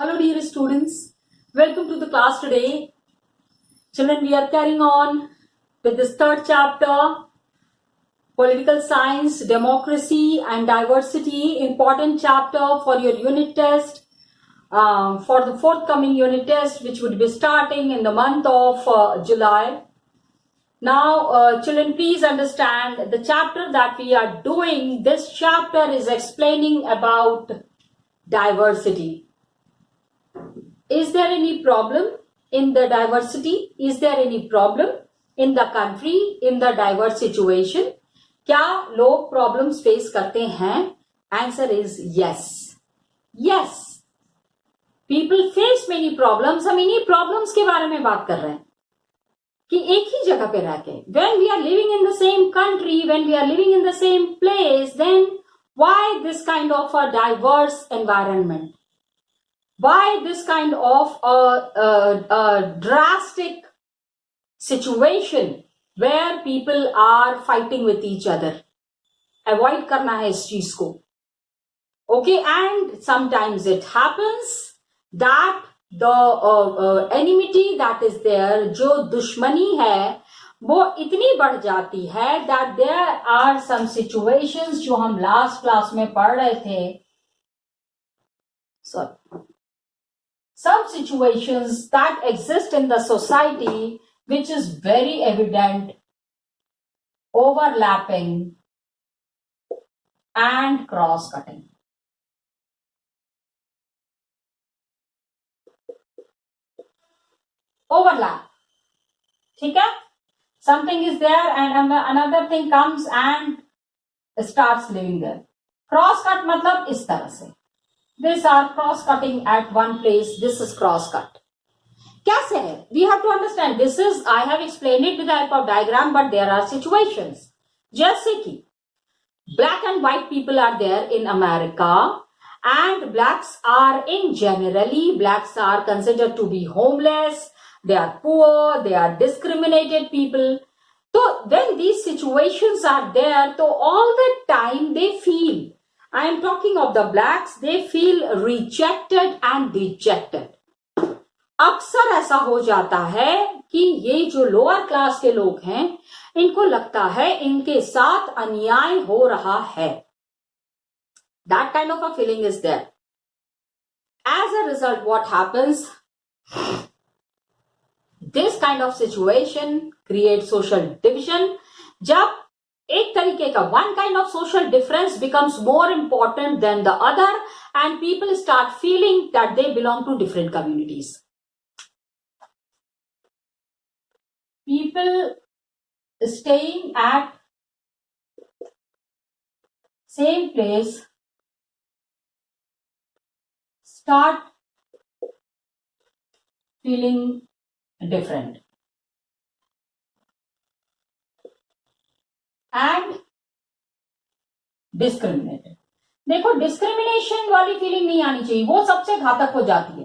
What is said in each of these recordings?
Hello dear students, welcome to the class today. Children, we are carrying on with this third chapter, Political Science, Democracy and Diversity, important chapter for your unit test, for the forthcoming unit test which would be starting in the month of July. Now, children, please understand the chapter that we are doing. This chapter is explaining about diversity. Is there any problem in the diversity? Is there any problem in the country, in the diverse situation? क्या लोग problems face करते हैं? Answer is yes. Yes, people face many problems. हम इन्हीं problems के बारे में बात कर रहे हैं कि एक ही जगह पे रह के, when we are living in the same country, when we are living in the same place, then why this kind of a diverse environment? Why this kind of a drastic situation where people are fighting with each other? Avoid करना है इस चीज को. Okay, and sometimes it happens that the enmity that is there, जो दुश्मनी है वो इतनी बढ़ जाती है that there are some situations जो हम लास्ट क्लास में पढ़ रहे थे. Sorry. Some situations that exist in the society which is very evident, overlapping and cross-cutting. Overlap. ठीक है? Something is there and another thing comes and starts living there. Cross-cut मतलब इस तरह से. These are cross-cutting at one place. This is cross-cut. कैसे है? We have to understand. This is, I have explained it with the help of diagram, but there are situations. जैसे कि black and white people are there in America, and blacks are blacks are considered to be homeless. They are poor. They are discriminated people. So when these situations are there, so all the time they feel, I am talking of the blacks, they feel rejected and dejected. अक्सर ऐसा हो जाता है कि ये जो lower class के लोग हैं इनको लगता है इनके साथ अन्याय हो रहा है. That kind of a feeling is there. As a result, what happens? This kind of situation creates social division. जब एक तरीके का one kind of social difference becomes more important than the other and people start feeling that they belong to different communities. People staying at same place start feeling different. And discriminated. देखो, discrimination वाली feeling नहीं आनी चाहिए, वो सबसे घातक हो जाती है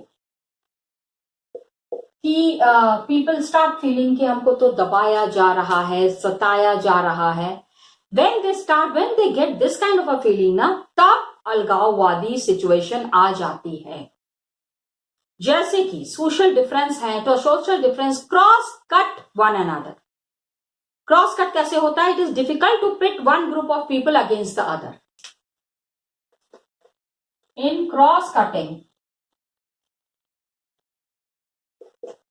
कि पीपल स्टार्ट फीलिंग कि हमको तो दबाया जा रहा है, सताया जा रहा है. when they get this kind of a feeling ना, तब अलगाववादी सिचुएशन आ जाती है. जैसे कि सोशल डिफरेंस है तो social difference cross cut one another. Cross cut कैसे होता है? It is difficult to pit one group of people against the other. In cross cutting,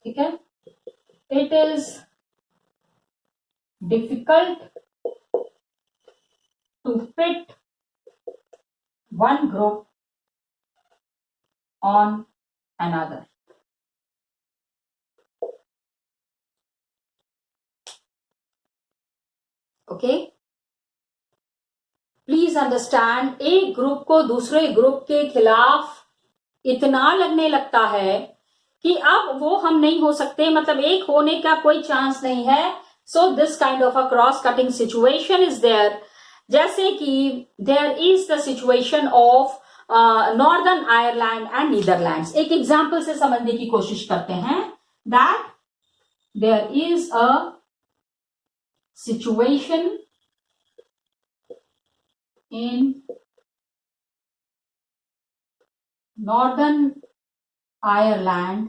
ठीक है, it is difficult to pit one group on another. Okay, please understand. एक group को दूसरे group के खिलाफ इतना लगने लगता है कि अब वो हम नहीं हो सकते, मतलब एक होने का कोई चांस नहीं है. So this kind of a cross cutting situation is there. जैसे कि there is the situation of northern Ireland and Netherlands. एक एग्जाम्पल से समझने की कोशिश करते हैं. That there is a situation in northern Ireland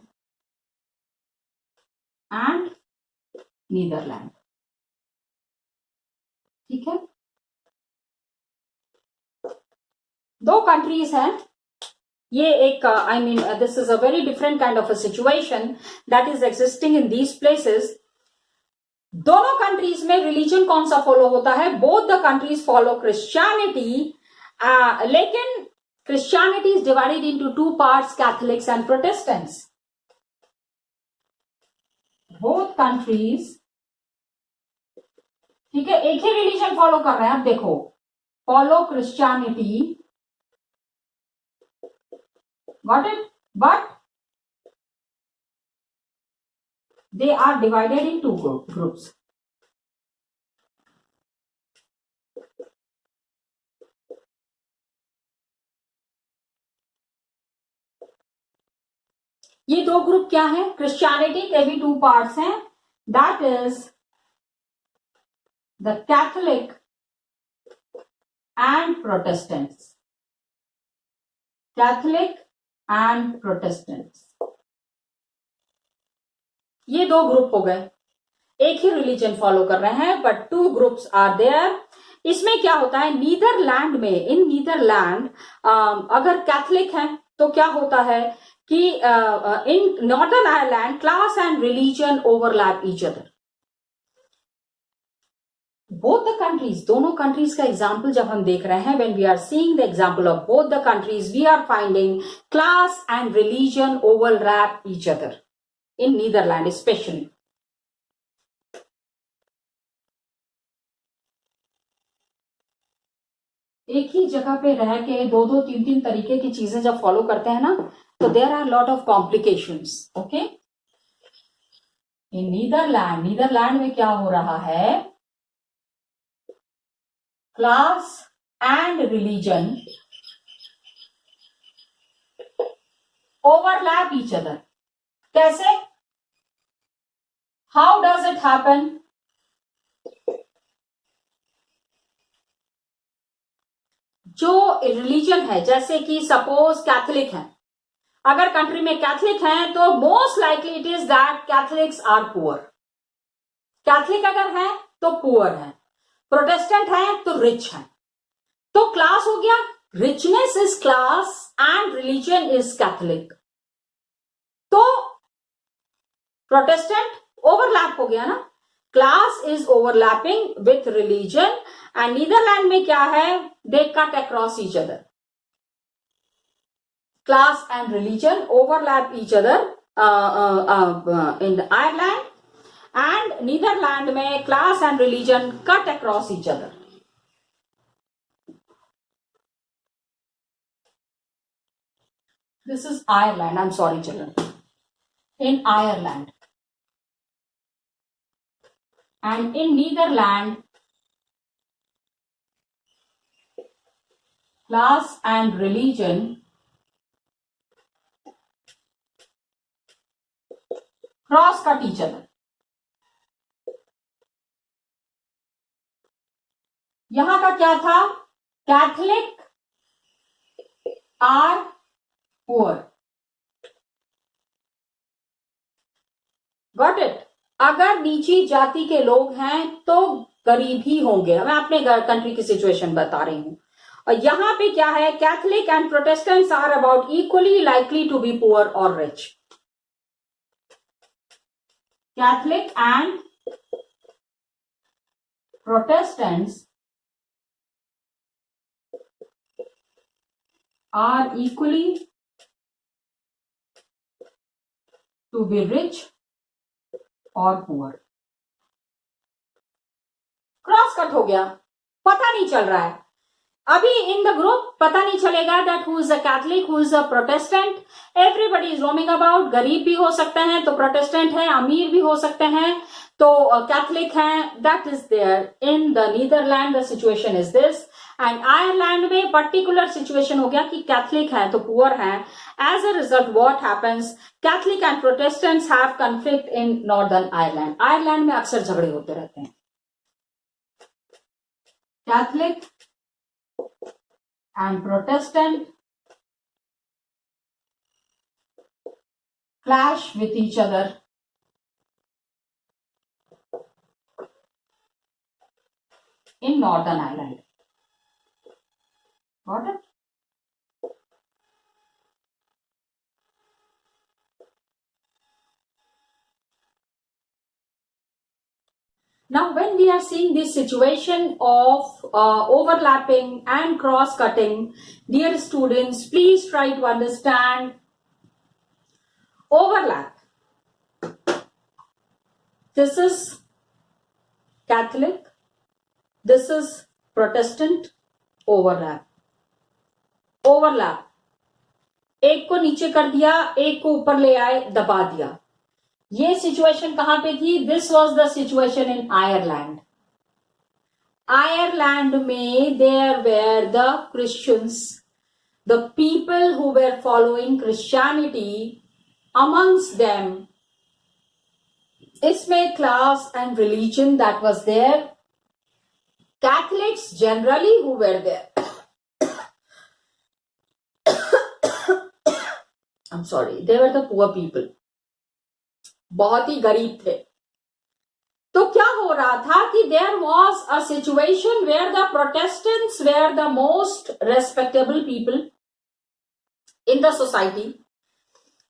and Netherland. ठीक है, दो कंट्रीज हैं। ये एक I mean this is a very different kind of a situation that is existing in these places. दोनों कंट्रीज में रिलीजन कौन सा फॉलो होता है? Both the countries follow Christianity, लेकिन Christianity is divided into two parts, Catholics and Protestants. Both countries, ठीक है, एक ही रिलीजन फॉलो कर रहे हैं। अब देखो, follow Christianity, got it, but they are divided in two groups. ये दो ग्रुप क्या है? क्रिश्चियनिटी के भी टू पार्ट्स हैं, that is the Catholic and Protestants. Catholic and Protestants, ये दो ग्रुप हो गए। एक ही रिलीजन फॉलो कर रहे हैं, but two groups are there. इसमें क्या होता है, नीदरलैंड में, इन नीदरलैंड अगर कैथोलिक है तो क्या होता है कि in northern Ireland class and religion overlap each other. Both the countries, दोनों कंट्रीज का एग्जाम्पल जब हम देख रहे हैं, when we are seeing the example of both the countries, we are finding class and religion overlap each other in Netherland specially. एक ही जगह पे रह के दो दो तीन तीन तरीके की चीजें जब फॉलो करते हैं ना, तो there are lot of complications. Okay, in Netherland, Netherland में क्या हो रहा है, class and religion overlap each other. कैसे? How does it happen? जो रिलीजन है, जैसे कि सपोज कैथोलिक है, अगर कंट्री में कैथोलिक है तो most likely it is that Catholics are poor. Catholic अगर है तो पुअर है, प्रोटेस्टेंट है तो रिच है। तो क्लास हो गया, richness is class and religion is Catholic. तो प्रोटेस्टेंट ओवरलैप हो गया ना, class is overlapping with religion. And Netherland में क्या है, they cut across each other. Class and religion overlap each other in Ireland, and Netherlands में class and religion cut across each other. This is Ireland. I'm sorry, children. In Ireland and in Netherlands, class and religion cross cut each other. यहां का क्या था, Catholic are poor, got it. अगर नीची जाति के लोग हैं तो गरीब ही होंगे। मैं अपने कंट्री की सिचुएशन बता रही हूं। और यहां पे क्या है, Catholic and Protestants are about equally likely to be poor और rich. Catholic and Protestants are equally to be rich or poor. Cross cut हो गया, पता नहीं चल रहा है अभी इन द ग्रुप, पता नहीं चलेगा that who is a Catholic, who is a Protestant. Everybody is roaming about. गरीब भी हो सकते हैं तो प्रोटेस्टेंट है, अमीर भी हो सकते हैं तो कैथोलिक है। That is there in the Netherlands, the situation is this. And Ireland में पर्टिकुलर सिचुएशन हो गया कि कैथोलिक है तो पुअर है। As a result what happens, Catholic and Protestants have conflict in northern Ireland. Ireland में अक्सर झगड़े होते रहते हैं। Catholic and Protestant clash with each other in Northern Ireland. Got it? Now, when we are seeing this situation of overlapping and cross-cutting, dear students, please try to understand overlap. This is Catholic, this is Protestant. overlap. एक को नीचे कर दिया, एक को ऊपर ले आए, दबा दिया. ये सिचुएशन कहां पे थी? This was the situation in Ireland. Ireland में there were the Christians, the people who were following Christianity, amongst them. इसमें class and religion that was there. Catholics generally who were there, I'm sorry, they were the poor people. बहुत ही गरीब थे. तो क्या हो रहा था कि there was a situation where the Protestants were the most respectable people in the society.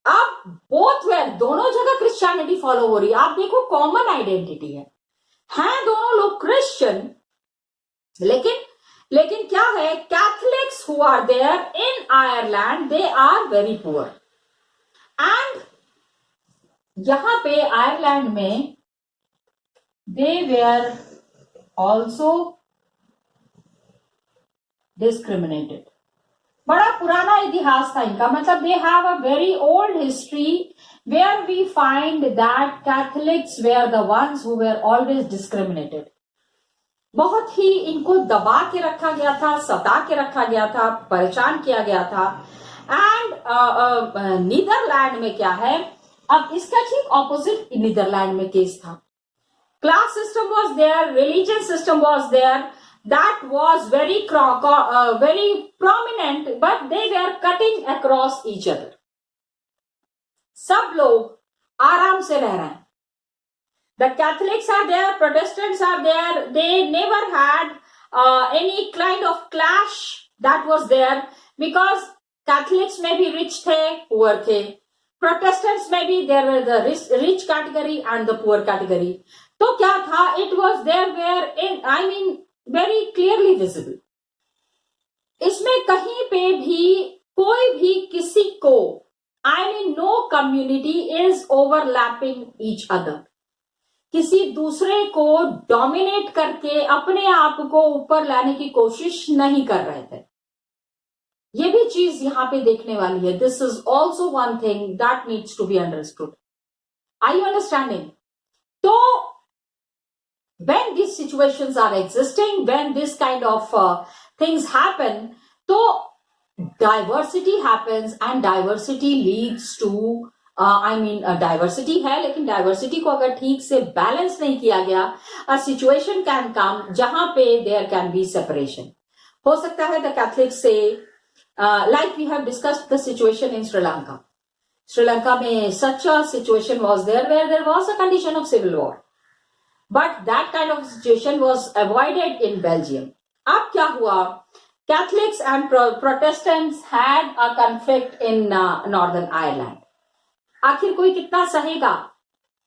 अब both were, दोनों जगह क्रिश्चियनिटी फॉलो हो रही है. आप देखो कॉमन आइडेंटिटी है दोनों लोग क्रिश्चियन, लेकिन क्या है, Catholics who are there in Ireland, they are very poor. And यहां पे आयरलैंड में दे वेयर ऑल्सो डिस्क्रिमिनेटेड. बड़ा पुराना इतिहास था इनका, मतलब they have a very old history where we find that Catholics were the ones who were always discriminated. बहुत ही इनको दबा के रखा गया था, सता के रखा गया था, परेशान किया गया था. एंड नीदरलैंड में क्या है, अब इसका ठीक ऑपोजिट नीदरलैंड में केस था. Class system was there, religion system was there, that was very very prominent, but they were cutting across each other. सब लोग आराम से रह रहे हैं. The Catholics are there, Protestants are there. They never had any kind of clash that was there, because Catholics में भी rich थे, poor थे. Protestants में भी there were the rich category and the poor category. तो क्या था? It was there where very clearly visible. इसमें कहीं पे भी कोई भी किसी को, no community is overlapping each other. किसी दूसरे को डोमिनेट करके अपने आप को ऊपर लाने की कोशिश नहीं कर रहे थे. ये भी चीज यहां पे देखने वाली है. This is also one thing that needs to be understood. Are you understanding? तो when these situations are existing, when this kind of things happen, तो diversity happens and diversity leads to diversity है, लेकिन diversity को अगर ठीक से balance नहीं किया गया, अ सिचुएशन कैन कम जहां पे देयर कैन बी सेपरेशन. हो सकता है द कैथलिक्स से, like we have discussed the situation in Sri Lanka. Sri Lanka में such a situation was there where there was a condition of civil war, but that kind of situation was avoided in Belgium. अब क्या हुआ? Catholics and Protestants had a conflict in northern Ireland. आखिर कोई कितना सहेगा?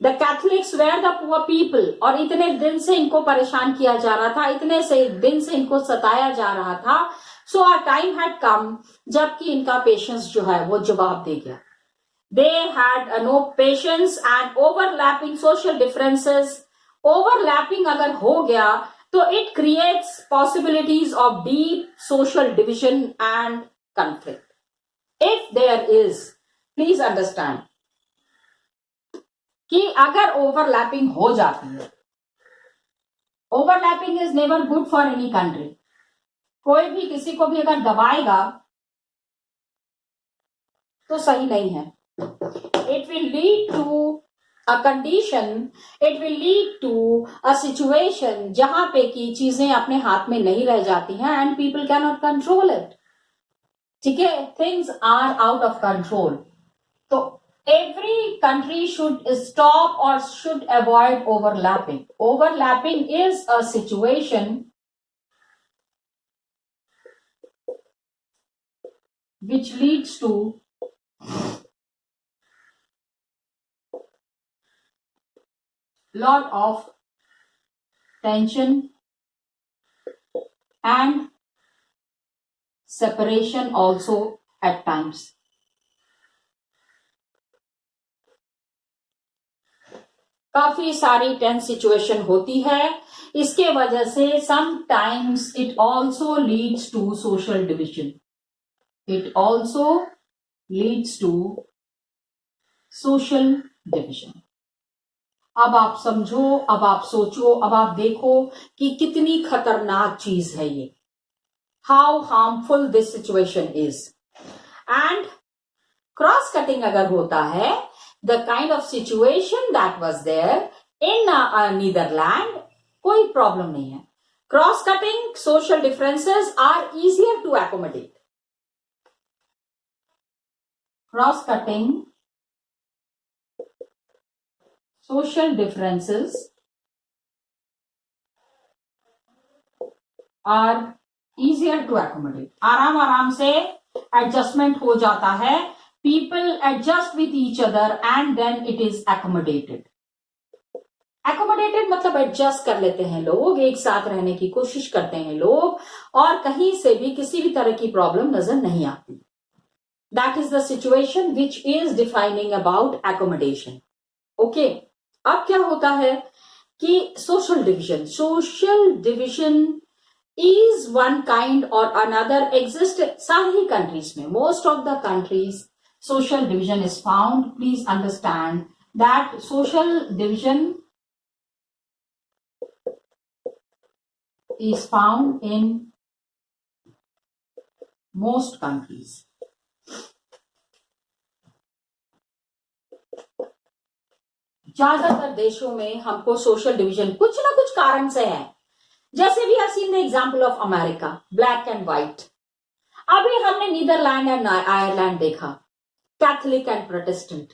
The Catholics were the poor people, और इतने दिन से इनको परेशान किया जा रहा था, इतने से दिन से इनको सताया जा रहा था. सो अ टाइम हैड कम जबकि इनका पेशेंस जो है वो जवाब दे गया. They had no patience and overlapping social differences. Overlapping अगर हो गया तो it creates possibilities of deep social division and conflict. If there is, please understand कि अगर ओवरलैपिंग हो जाती है, overlapping is never good for any country. कोई भी किसी को भी अगर दबाएगा तो सही नहीं है. It will lead to a condition, it will lead to a situation जहां पे की चीजें अपने हाथ में नहीं रह जाती हैं and people can not control it. ठीक है, things are out of control. तो every country should stop or should avoid overlapping. Overlapping is a situation which leads to lot of tension and separation also at times. काफी सारी tense situation होती है, इसके वजह से sometimes it also leads to social division. It also leads to social division. अब आप समझो, अब आप सोचो, अब आप देखो कि कितनी खतरनाक चीज है ये. How harmful this situation is. And cross cutting अगर होता है, the kind of situation that was there in Netherlands, कोई प्रॉब्लम नहीं है. Cross cutting social differences are easier to accommodate. Cross cutting social differences are easier to accommodate. आराम आराम से adjustment हो जाता है. People adjust with each other and then it is accommodated. Accommodated मतलब एडजस्ट कर लेते हैं लोग, एक साथ रहने की कोशिश करते हैं लोग, और कहीं से भी किसी भी तरह की प्रॉब्लम नजर नहीं आती. That is the situation which is defining about accommodation. Okay. अब क्या होता है कि social division is one kind or another exist सारी countries में. Most of the countries social division is found. Please understand that social division is found in most countries. ज्यादातर देशों में हमको सोशल डिवीजन कुछ ना कुछ कारण से है. जैसे we have seen the example of America, black and white. अभी हमने नीदरलैंड एंड आयरलैंड देखा, Catholic and Protestant.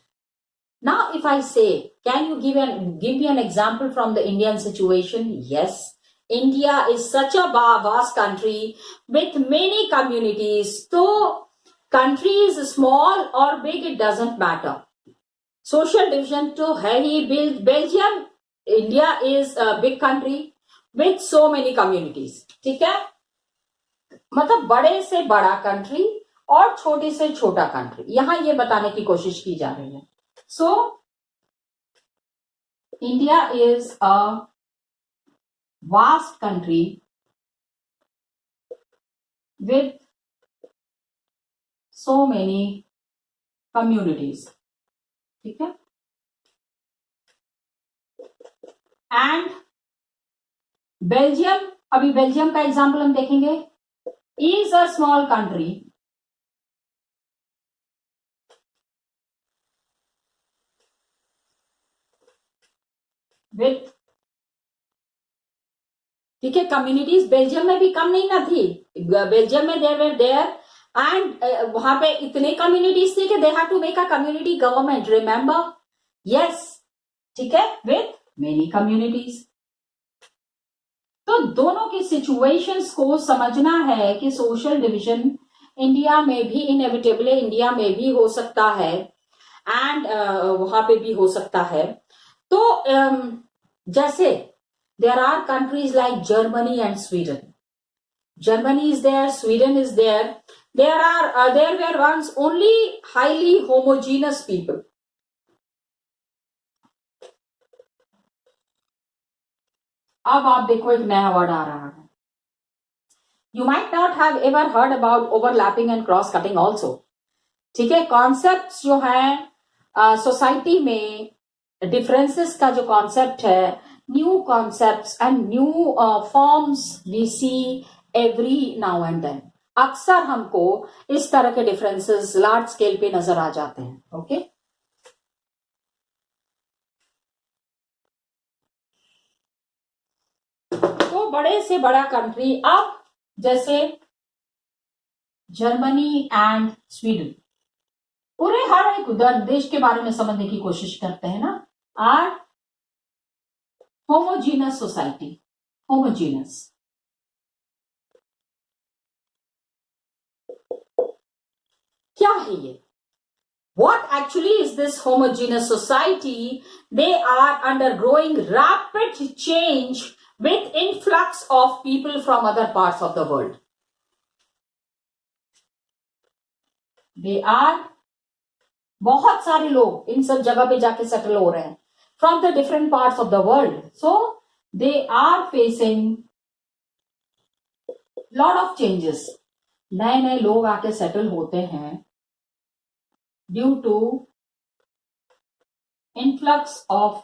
Now, if I say, can you give me an example from the Indian situation? Yes, India is such a vast country with many communities. So, country is small or big, it doesn't matter. Social division to है ही. Belgium, India is a big country with so many communities. ठीक है, मतलब बड़े से बड़ा country और छोटे से छोटा कंट्री, यहां ये बताने की कोशिश की जा रही है. So India is a vast country with so many communities. ठीक है. एंड बेल्जियम, अभी बेल्जियम का एग्जाम्पल हम देखेंगे, is a small country with, ठीक है, कम्युनिटीज. बेल्जियम में भी कम नहीं ना थी. बेल्जियम में देयर एंड वहां पे इतने कम्युनिटीज थी कि they have to make a community government. Remember? Yes. ठीक है, विथ मेनी कम्युनिटीज. तो दोनों की सिचुएशंस को समझना है कि सोशल डिवीजन इंडिया में भी इनएविटेबल, इंडिया में भी हो सकता है एंड वहां पे भी हो सकता है. तो जैसे there are countries like Germany and Sweden. Germany is there, Sweden is there. There were once only highly homogeneous people. अब आप देखो एक नया वर्ड आ रहा है. You might not have ever heard about overlapping and cross cutting also. ठीक है, concept जो है सोसाइटी में डिफरेंसेस का जो कॉन्सेप्ट है, new concepts and new forms we see every now and then. अक्सर हमको इस तरह के डिफरेंसेस लार्ज स्केल पे नजर आ जाते हैं. ओके. तो बड़े से बड़ा कंट्री, अब जैसे जर्मनी एंड स्वीडन, पूरे हर एक देश के बारे में समझने की कोशिश करते हैं ना। आर होमोजीनस सोसाइटी, होमोजीनस क्या है ये? What actually is this homogeneous society? They are undergoing rapid change with influx of people from other parts of the world. They are बहुत सारे लोग इन सब जगह पे जाके सेटल हो रहे हैं from the different parts of the world. So they are facing lot of changes. नए नए लोग आके सेटल होते हैं due to influx of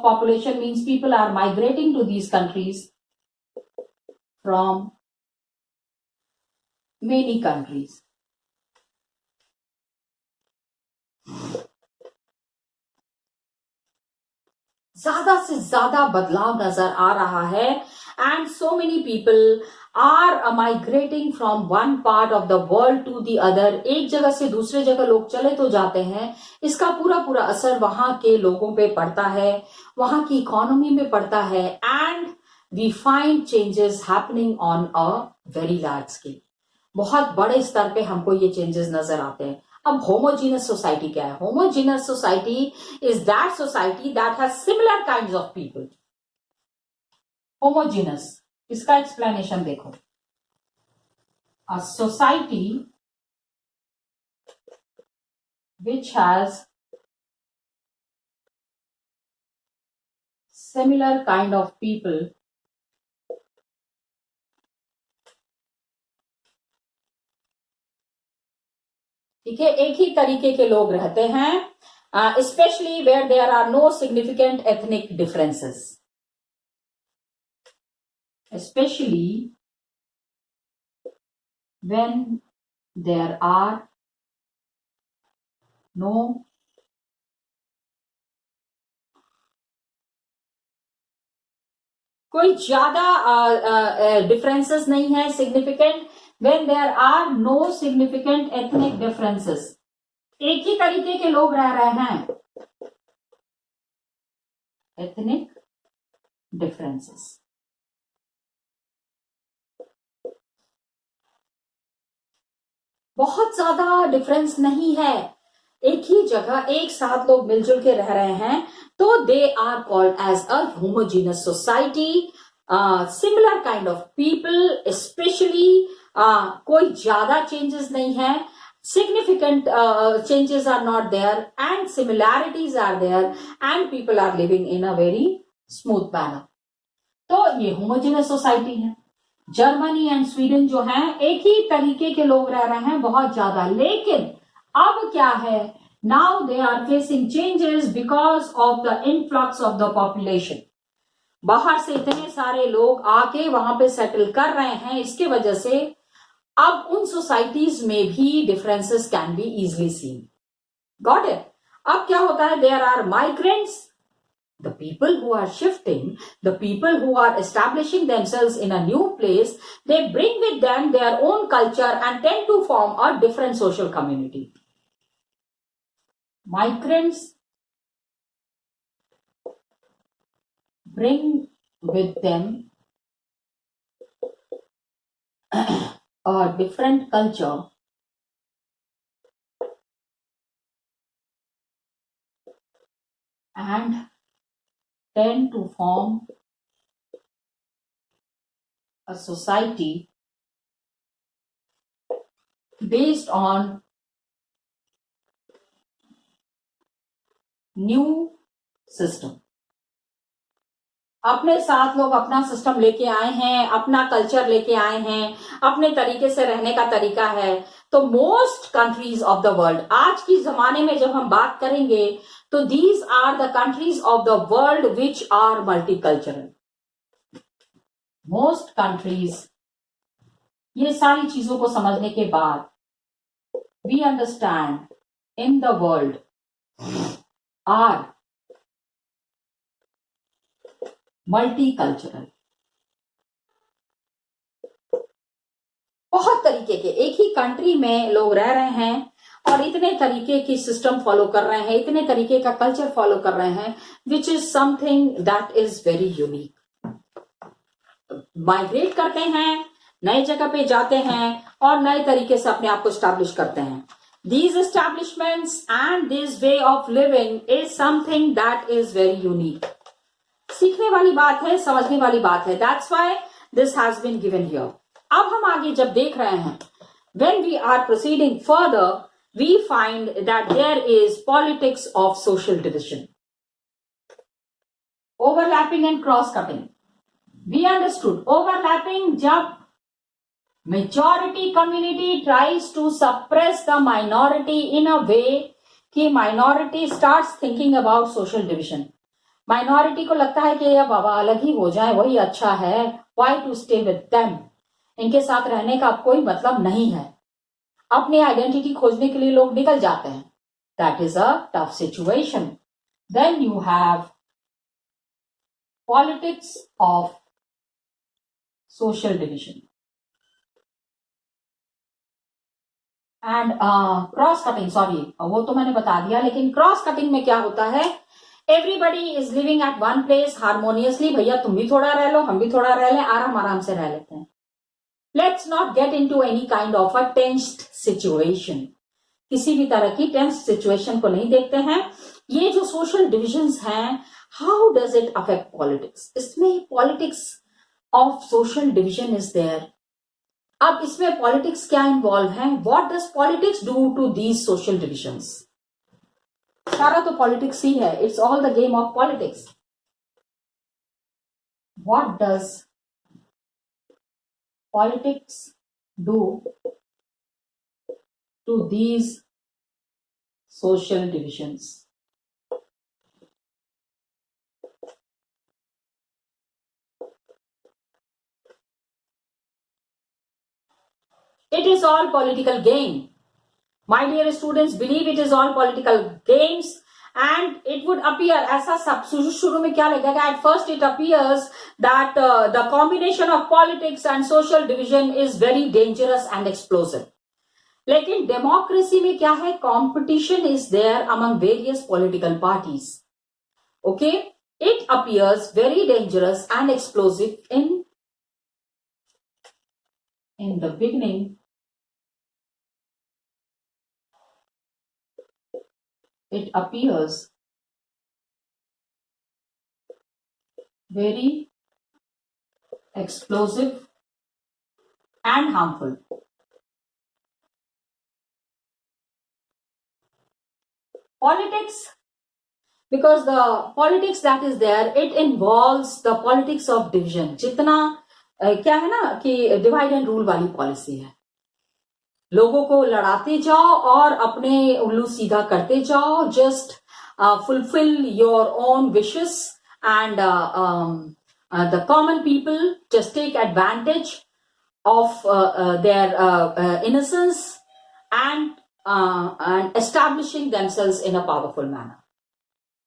population, means people are migrating to these countries from many countries. ज्यादा से ज्यादा बदलाव नजर आ रहा है and so many people are migrating from one part of the world to the other. एक जगह से दूसरे जगह लोग चले तो जाते हैं, इसका पूरा पूरा असर वहां के लोगों पे पड़ता है, वहां की इकोनॉमी में पड़ता है and we find changes happening on a very large scale. बहुत बड़े स्तर पे हमको ये चेंजेस नजर आते हैं. अब होमोजीनस सोसाइटी क्या है? Homogeneous society is that society that has similar kinds of people. Homogeneous, इसका एक्सप्लेनेशन देखो. A society which has similar kind of people ठीक है, एक ही तरीके के लोग रहते हैं, especially where there are no significant ethnic differences. Especially when there are no कोई ज्यादा डिफरेंसेस नहीं है significant. when there are no significant ethnic differences, एक ही तरीके के लोग रह रहे हैं. ethnic differences, बहुत ज्यादा डिफरेंस नहीं है, एक ही जगह एक साथ लोग मिलजुल के रह रहे हैं, तो they are called as a homogeneous society. Similar kind of people, specially कोई ज्यादा चेंजेस नहीं है, significant changes are not there and similarities are there and people are living in a very smooth manner. तो ये homogeneous society है. Germany and Sweden जो है एक ही तरीके के लोग रह रहे हैं बहुत ज्यादा, लेकिन अब क्या है, now they are facing changes because of the influx of the population. बाहर से इतने सारे लोग आके वहां पे सेटल कर रहे हैं, इसके वजह से अब उन सोसाइटीज में भी differences can be easily seen. Got it? अब क्या होता है, there are migrants, the people who are shifting, the people who are establishing themselves in a new place, they bring with them their own culture and tend to form a different social community. Migrants bring with them a different culture and tend to form a society based on new system. अपने साथ लोग अपना system लेके आए हैं, अपना culture लेके आए हैं, अपने तरीके से रहने का तरीका है. तो most countries of the world, आज की जमाने में जब हम बात करेंगे तो these are the countries of the world which are multicultural. Most countries, ये सारी चीजों को समझने के बाद we understand in the world are multicultural. बहुत तरीके के, एक ही कंट्री में लोग रह रहे हैं और इतने तरीके की सिस्टम फॉलो कर रहे हैं, इतने तरीके का कल्चर फॉलो कर रहे हैं, which is something that is very unique. Migrate करते हैं, नए जगह पे जाते हैं और नए तरीके से अपने आप को स्टैब्लिश करते हैं। These establishments and this way of living is something that is very unique. सीखने वाली बात है, समझने वाली बात है। That's why this has been given here. अब हम आगे जब देख रहे हैं, when we are proceeding further, we find that there is politics of social division. Overlapping and cross-cutting. We understood overlapping जब majority community tries to suppress the minority in a way कि minority starts thinking about social division. Minority को लगता है कि ये बाबा अलग ही हो जाए वही अच्छा है, why to stay with them? इनके साथ रहने का अब कोई मतलब नहीं है। अपनी आइडेंटिटी खोजने के लिए लोग निकल जाते हैं। That is a tough situation. Then you have politics of social division. And cross cutting, sorry वो तो मैंने बता दिया, लेकिन क्रॉस कटिंग में क्या होता है, everybody is living at one place harmoniously, भैया तुम भी थोड़ा रह लो, हम भी थोड़ा रह लें, आराम आराम से रह लेते हैं। Let's not get into any kind of a tensed situation, किसी भी तरह की टेंस्ड सिचुएशन को नहीं देखते हैं। ये जो सोशल डिविजन्स हैं, how does it affect politics, इसमें politics of social division is there. अब इसमें पॉलिटिक्स क्या इन्वॉल्व है, what does politics do to these social divisions. सारा तो पॉलिटिक्स ही है, it's all the game of politics. What does politics do to these social divisions. It is all political game. My dear students, believe it is all political games and it would appear, ऐसा सब शुरू में क्या लगेगा, at first it appears that the combination of politics and social division is very dangerous and explosive. लेकिन democracy में क्या है, competition is there among various political parties. Okay? It appears very dangerous and explosive in the beginning. It appears very explosive and harmful. Politics, because the politics that is there, it involves the politics of division. जितना क्या है ना कि divide and rule वाली policy है, लोगों को लड़ाते जाओ और अपने उल्लू सीधा करते जाओ, just fulfil your own wishes and the common people just take advantage of their innocence and establishing themselves in a powerful manner.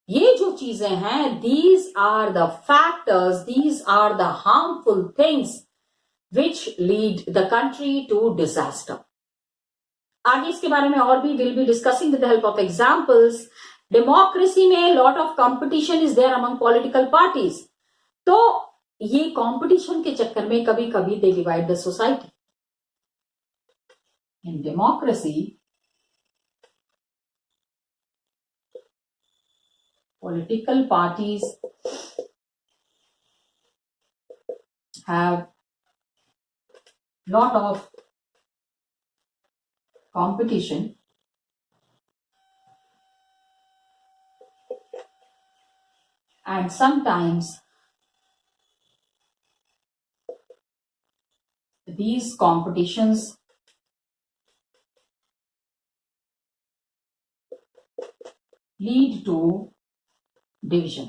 ये जो चीजें हैं, these are the factors, these are the harmful things which lead the country to disaster. आगे इसके बारे में और भी will be discussing with the help of examples. Democracy में lot of competition is there among political parties, तो ये competition के चक्कर में कभी कभी they divide the society. In democracy political parties have lot of competition and sometimes these competitions lead to division.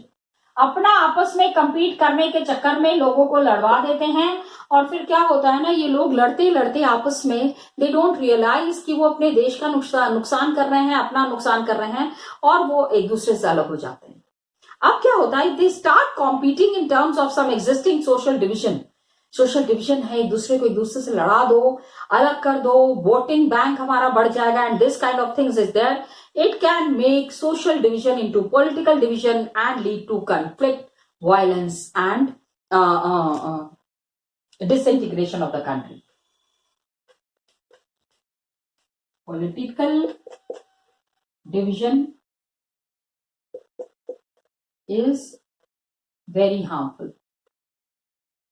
अपना आपस में compete करने के चक्कर में लोगों को लड़वा देते हैं और फिर क्या होता है ना, ये लोग लड़ते लड़ते आपस में दे डोंट रियलाइज कि वो अपने देश का नुकसान कर रहे हैं, अपना नुकसान कर रहे हैं और वो एक दूसरे से अलग हो जाते हैं। अब क्या होता है, they start competing in terms of some existing social division social division है, एक दूसरे को एक दूसरे से लड़ा दो, अलग कर दो, वोटिंग बैंक हमारा बढ़ जाएगा, and this kind of things is there. It can make social division into political division and lead to conflict, violence, and disintegration of the country. Political division is very harmful.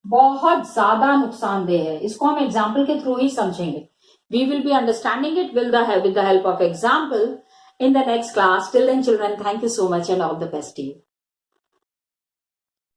बहुत ज्यादा नुकसानदेह है. इसको हम example के through ही समझेंगे. We will be understanding it with the help of example in the next class. Till then, children, thank you so much and all the best to you.